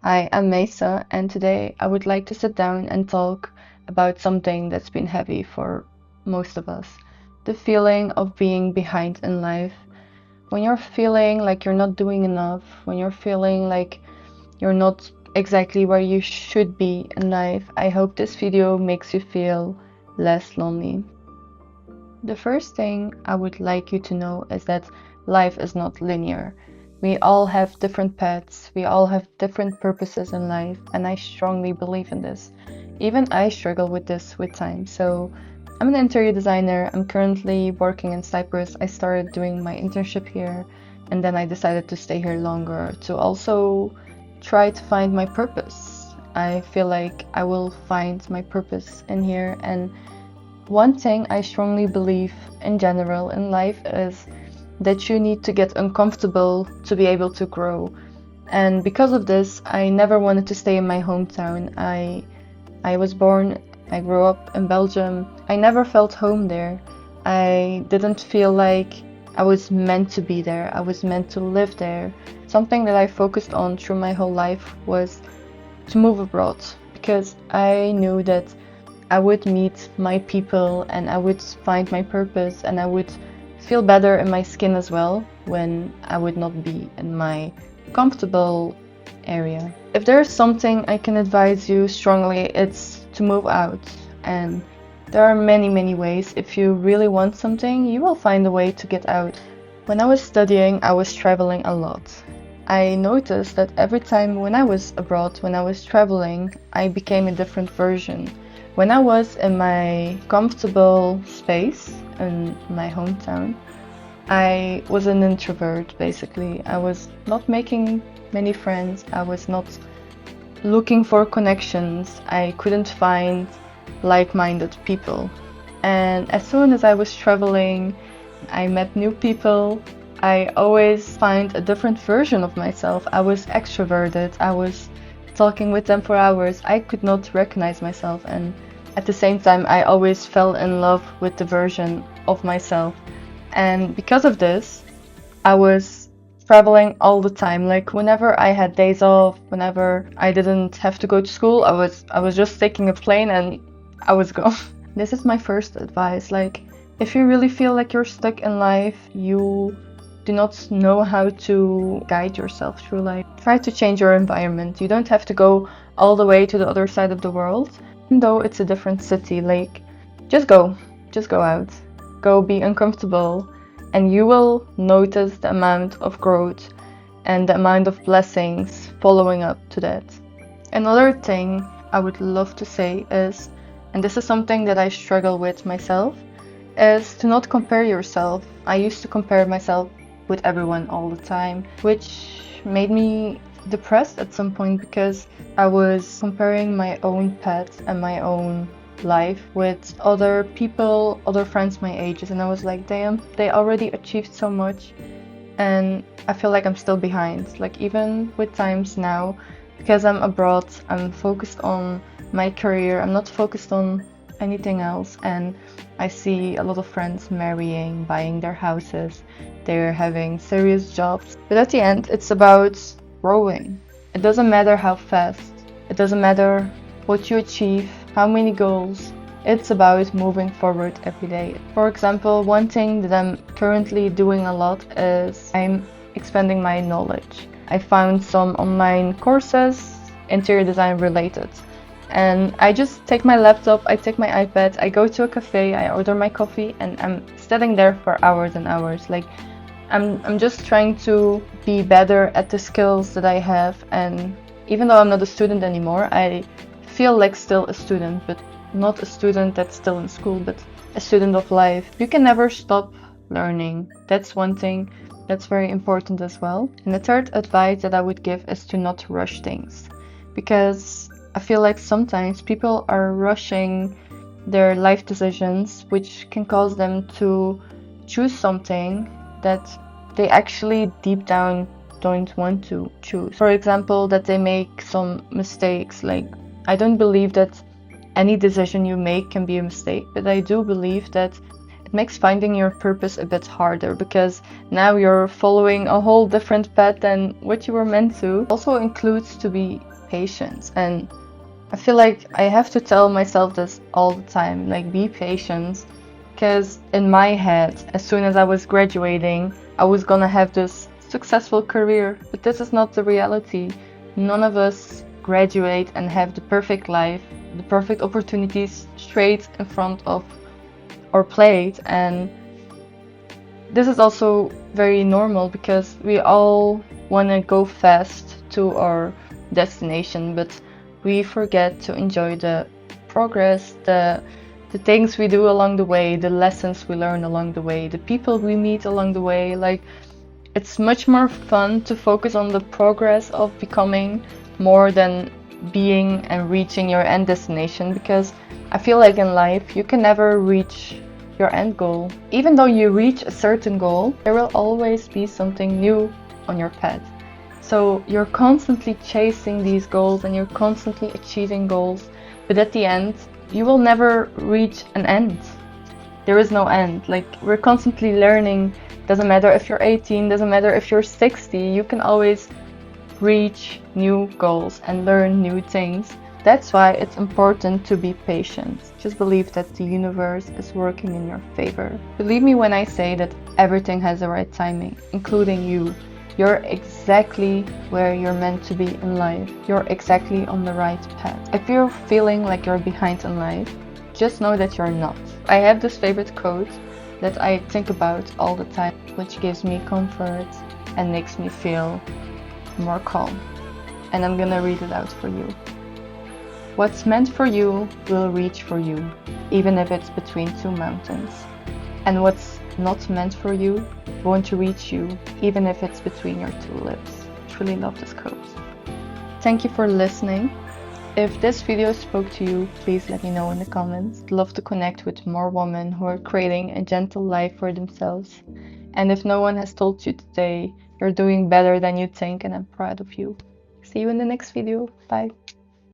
Hi, I'm Mesa, and today I would like to sit down and talk about something that's been heavy for most of us. The feeling of being behind in life. When you're feeling like you're not doing enough, when you're feeling like you're not exactly where you should be in life, I hope this video makes you feel less lonely. The first thing I would like you to know is that life is not linear. We all have different paths, we all have different purposes in life, and I strongly believe in this. Even I struggle with this with time. So, I'm an interior designer. I'm currently working in Cyprus. I started doing my internship here, and then I decided to stay here longer to also try to find my purpose. I feel like I will find my purpose in here, and one thing I strongly believe in general in life is that you need to get uncomfortable to be able to grow. And because of this, I never wanted to stay in my hometown. I was born, I grew up in Belgium. I never felt home there. I didn't feel like I was meant to be there. I was meant to live there. Something that I focused on through my whole life was to move abroad because I knew that I would meet my people and I would find my purpose and I would feel better in my skin as well when I would not be in my comfortable area. If there's something I can advise you strongly, it's to move out. And there are many ways. If you really want something, you will find a way to get out. When I was studying, I was traveling a lot. I noticed that every time when I was abroad, when I was traveling, I became a different version. When I was in my comfortable space in my hometown, I was an introvert basically. I was not making many friends. I was not looking for connections. I couldn't find like-minded people. And as soon as I was traveling, I met new people. I always find a different version of myself. I was extroverted. I was talking with them for hours. I could not recognize myself, and at the same time I always fell in love with the version of myself. And because of this, I was traveling all the time. Like whenever I had days off, whenever I didn't have to go to school, I was just taking a plane and I was gone. This is my first advice. Like if you really feel like you're stuck in life, you do not know how to guide yourself through life, try to change your environment. You don't have to go all the way to the other side of the world. Even though it's a different city, like just go out, go be uncomfortable, and you will notice the amount of growth and the amount of blessings following up to that. Another thing I would love to say is, and this is something that I struggle with myself, is to not compare yourself. I used to compare myself with everyone all the time, which made me depressed at some point because I was comparing my own path and my own life with other people, other friends my ages, and I was like, damn, they already achieved so much and I feel like I'm still behind. Like even with times now, because I'm abroad, I'm focused on my career, I'm not focused on anything else, and I see a lot of friends marrying, buying their houses, they're having serious jobs, but at the end it's about growing. It doesn't matter how fast, it doesn't matter what you achieve, how many goals, it's about moving forward every day. For example, one thing that I'm currently doing a lot is I'm expanding my knowledge. I found some online courses, interior design related. And I just take my laptop, I take my iPad, I go to a cafe, I order my coffee, and I'm sitting there for hours and hours. Like I'm just trying to be better at the skills that I have. And even though I'm not a student anymore, I feel like still a student, but not a student that's still in school, but a student of life. You can never stop learning. That's one thing that's very important as well. And the third advice that I would give is to not rush things, because I feel like sometimes people are rushing their life decisions, which can cause them to choose something that they actually deep down don't want to choose. For example, that they make some mistakes. Like, I don't believe that any decision you make can be a mistake, but I do believe that it makes finding your purpose a bit harder because now you're following a whole different path than what you were meant to. It also includes to be patient, and I feel like I have to tell myself this all the time, like be patient, because in my head, as soon as I was graduating, I was gonna have this successful career, but this is not the reality. None of us graduate and have the perfect life, the perfect opportunities straight in front of our plate, and this is also very normal because we all want to go fast to our destination, but we forget to enjoy the progress, the things we do along the way, the lessons we learn along the way, the people we meet along the way. Like, it's much more fun to focus on the progress of becoming more than being and reaching your end destination, because I feel like in life you can never reach your end goal. Even though you reach a certain goal, there will always be something new on your path. So you're constantly chasing these goals and you're constantly achieving goals, but at the end you will never reach an end. There is no end. Like, we're constantly learning. Doesn't matter if you're 18, doesn't matter if you're 60, you can always reach new goals and learn new things. That's why it's important to be patient. Just believe that the universe is working in your favor. Believe me when I say that everything has the right timing, including you. You're exactly where you're meant to be in life. You're exactly on the right path. If you're feeling like you're behind in life, just know that you're not. I have this favorite quote that I think about all the time, which gives me comfort and makes me feel more calm. And I'm gonna read it out for you. What's meant for you will reach for you, even if it's between two mountains. And what's not meant for you won't reach you, even if it's between your two lips. I truly love this quote. Thank you for listening. If this video spoke to you, please let me know in the comments. I'd love to connect with more women who are creating a gentle life for themselves. And if no one has told you today, you're doing better than you think, and I'm proud of you. See you in the next video. Bye.